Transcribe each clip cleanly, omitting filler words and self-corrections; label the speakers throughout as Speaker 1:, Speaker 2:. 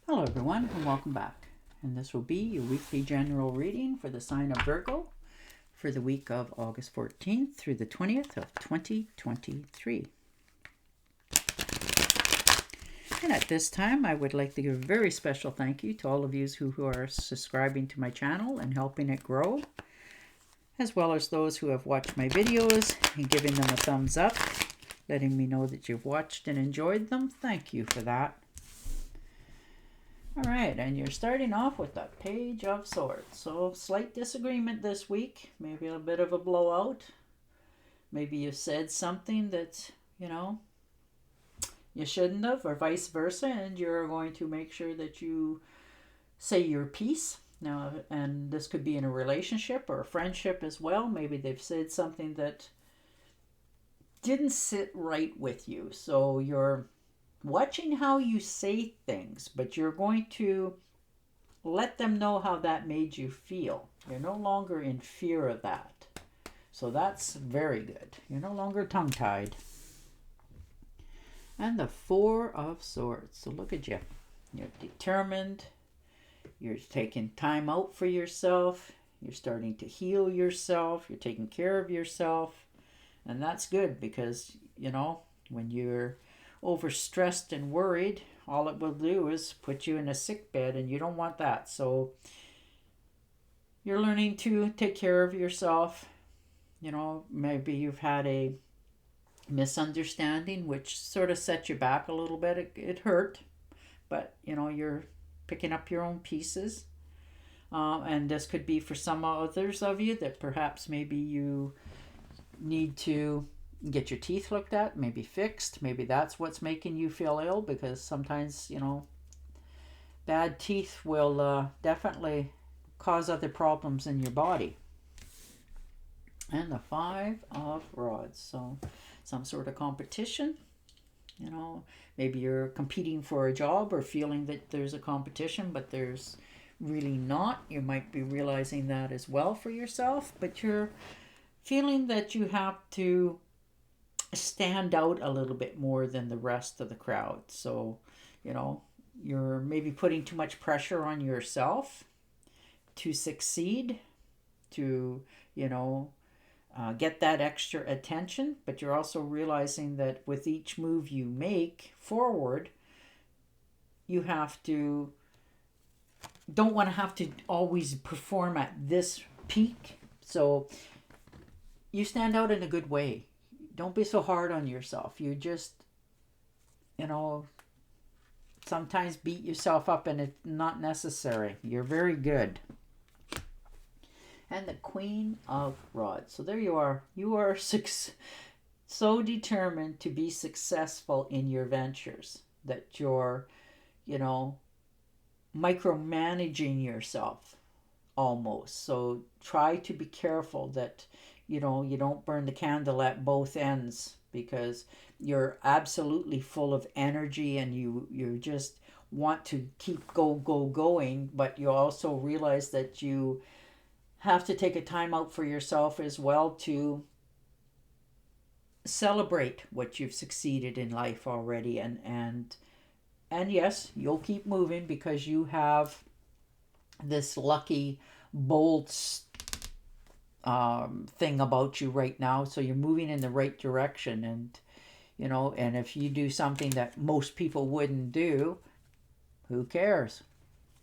Speaker 1: Hello everyone and welcome back. And this will be your weekly general reading for the sign of Virgo for the week of August 14th through the 20th of 2023. And at this time, I would like to give a very special thank you to all of you who are subscribing to my channel and helping it grow, as well as those who have watched my videos and giving them a thumbs up, letting me know that you've watched and enjoyed them. Thank you for that. All right, and you're starting off with the Page of Swords. So slight disagreement this week, maybe a bit of a blowout. Maybe you said something that, you shouldn't have, or vice versa, and you're going to make sure that you say your piece. Now, and this could be in a relationship or a friendship as well. Maybe they've said something that didn't sit right with you. So you're watching how you say things, but you're going to let them know how that made you feel. You're no longer in fear of that. So that's very good. You're no longer tongue-tied. And the Four of Swords. So look at you. You're determined. You're taking time out for yourself. You're starting to heal yourself. You're taking care of yourself. And that's good because, when you're overstressed and worried, all it will do is put you in a sick bed, and you don't want that. So you're learning to take care of yourself. Maybe you've had a misunderstanding which sort of set you back a little bit. It hurt, but you're picking up your own pieces. And this could be for some others of you that perhaps maybe you need to get your teeth looked at, maybe fixed. Maybe that's what's making you feel ill, because sometimes, bad teeth will definitely cause other problems in your body. And the Five of Rods. So some sort of competition. Maybe you're competing for a job or feeling that there's a competition, but there's really not. You might be realizing that as well for yourself, but you're feeling that you have to stand out a little bit more than the rest of the crowd. So, you're maybe putting too much pressure on yourself to succeed, to, get that extra attention, but you're also realizing that with each move you make forward, you don't want to have to always perform at this peak. So you stand out in a good way. Don't be so hard on yourself. You just, sometimes beat yourself up, and it's not necessary. You're very good. And the Queen of Rods. So there you are. You are so determined to be successful in your ventures that you're, micromanaging yourself almost. So try to be careful that, you don't burn the candle at both ends, because you're absolutely full of energy and you just want to keep going, but you also realize that you have to take a time out for yourself as well to celebrate what you've succeeded in life already. And yes, you'll keep moving because you have this lucky bold thing about you right now. So you're moving in the right direction. And and if you do something that most people wouldn't do, who cares?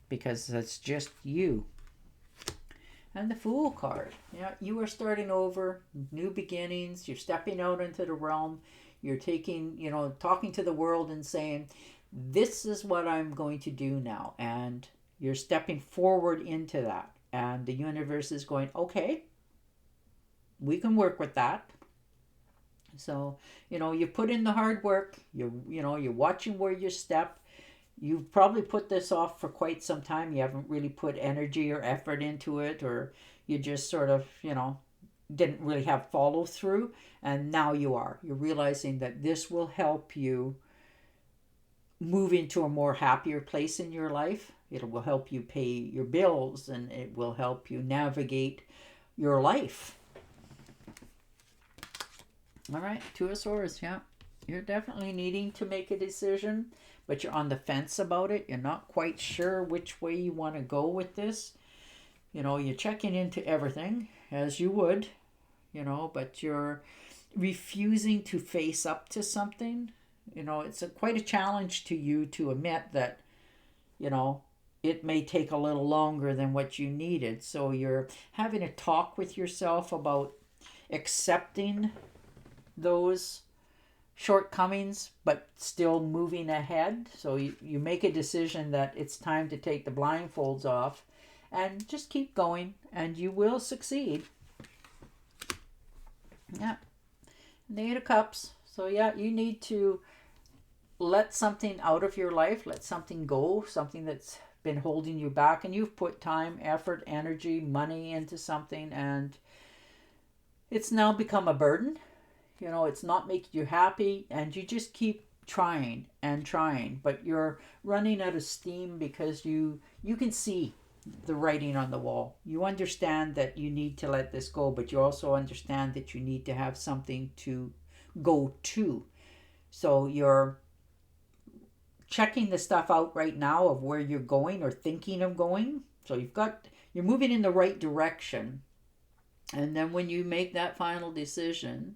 Speaker 1: Because that's just you. And the Fool card. Yeah, you are starting over, new beginnings. You're stepping out into the realm. You're taking, talking to the world and saying, this is what I'm going to do now. And you're stepping forward into that. And the universe is going, okay, we can work with that. So, you put in the hard work. You're watching where you step. You've probably put this off for quite some time. You haven't really put energy or effort into it, or you just sort of, didn't really have follow through. And now you are. You're realizing that this will help you move into a more happier place in your life. It will help you pay your bills, and it will help you navigate your life. All right, Two of Swords, yeah. You're definitely needing to make a decision, but you're on the fence about it. You're not quite sure which way you want to go with this. You're checking into everything as you would, but you're refusing to face up to something. It's quite a challenge to you to admit that, it may take a little longer than what you needed. So you're having a talk with yourself about accepting those shortcomings but still moving ahead. So you make a decision that it's time to take the blindfolds off and just keep going, and you will succeed. Yeah. The Eight of Cups. So yeah, you need to let something out of your life, let something go, something that's been holding you back, and you've put time, effort, energy, money into something, and it's now become a burden. It's not making you happy, and you just keep trying and trying, but you're running out of steam because you can see the writing on the wall. You understand that you need to let this go, but you also understand that you need to have something to go to. So you're checking the stuff out right now of where you're going or thinking of going. So you're moving in the right direction. And then when you make that final decision,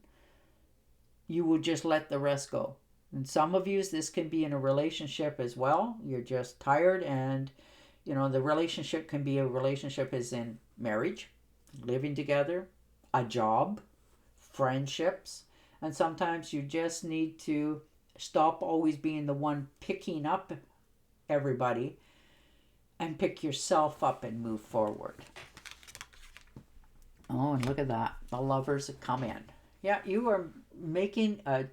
Speaker 1: you will just let the rest go. And some of you, this can be in a relationship as well. You're just tired, and the relationship can be a relationship as in marriage, living together, a job, friendships. And sometimes you just need to stop always being the one picking up everybody and pick yourself up and move forward. Oh, and look at that. The Lovers have come in. Yeah, you are making a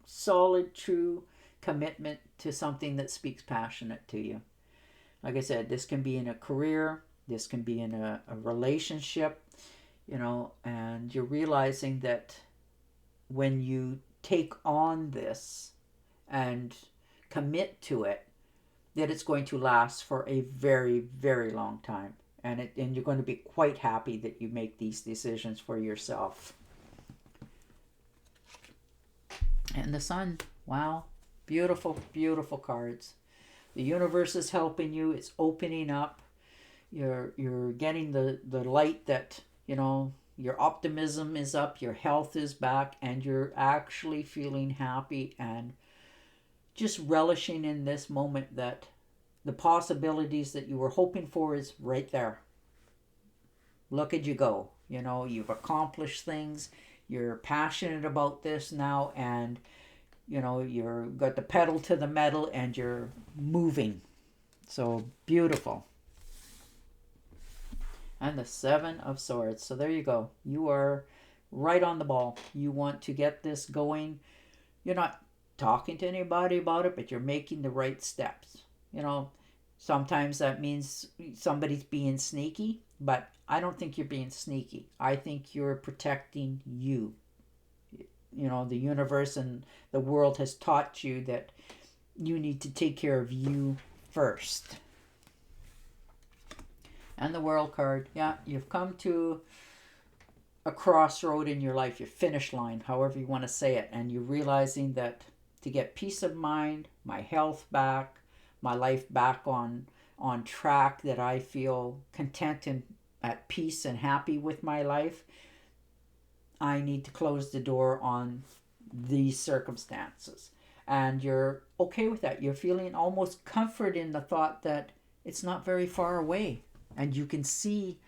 Speaker 1: solid, true commitment to something that speaks passionate to you. Like I said, this can be in a career, this can be in a relationship, and you're realizing that when you take on this and commit to it, that it's going to last for a very, very long time. And you're going to be quite happy that you make these decisions for yourself. And the Sun. Wow. Beautiful, beautiful cards. The universe is helping you. It's opening up. You're getting the light that, your optimism is up, your health is back, and you're actually feeling happy and just relishing in this moment that the possibilities that you were hoping for is right there. Look at you go. You've accomplished things. You're passionate about this now, and you're got the pedal to the metal and you're moving. So beautiful. And the Seven of Swords. So there you go. You are right on the ball. You want to get this going. You're not talking to anybody about it, but you're making the right steps. Sometimes that means somebody's being sneaky, but I don't think you're being sneaky. I think you're protecting you. The universe and the world has taught you that you need to take care of you first. And the World card. Yeah, you've come to a crossroad in your life, your finish line, however you want to say it. And you're realizing that to get peace of mind, my health back, my life back on track, that I feel content and at peace and happy with my life, I need to close the door on these circumstances. And you're okay with that. You're feeling almost comfort in the thought that it's not very far away and you can see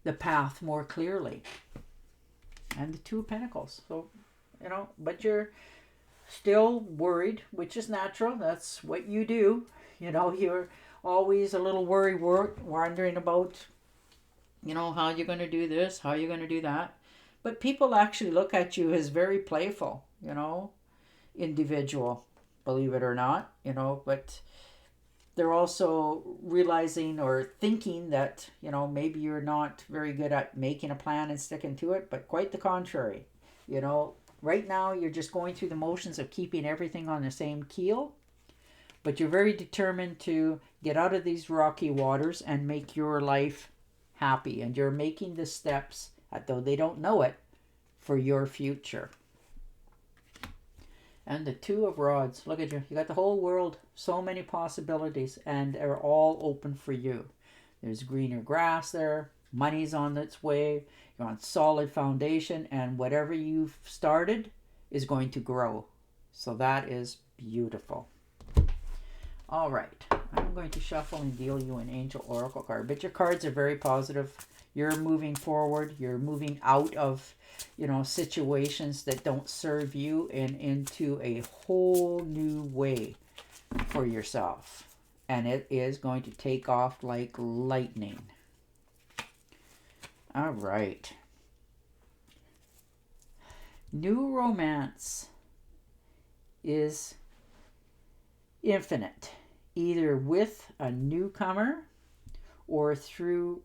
Speaker 1: the path more clearly. And the Two of Pentacles. So, but you're still worried, which is natural. That's what you do. You're always a little wondering about, how you're going to do this, how you're going to do that. But people actually look at you as very playful, individual, believe it or not, but they're also realizing or thinking that, maybe you're not very good at making a plan and sticking to it, but quite the contrary. Right now you're just going through the motions of keeping everything on the same keel, but you're very determined to get out of these rocky waters and make your life happy. And you're making the steps, though they don't know it, for your future. And the Two of Rods. Look at you. You got the whole world. So many possibilities. And they're all open for you. There's greener grass there. Money's on its way. You're on solid foundation. And whatever you've started is going to grow. So that is beautiful. All right. I'm going to shuffle and deal you an Angel Oracle card. But your cards are very positive. You're moving forward. You're moving out of, situations that don't serve you and into a whole new way for yourself. And it is going to take off like lightning. All right. New romance is infinite, either with a newcomer or through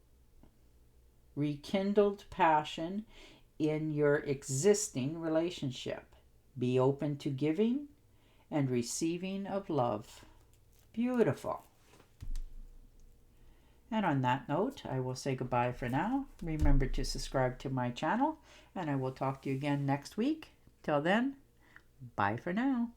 Speaker 1: rekindled passion in your existing relationship. Be open to giving and receiving of love. Beautiful. And on that note, I will say goodbye for now. Remember to subscribe to my channel, and I will talk to you again next week. Till then, bye for now.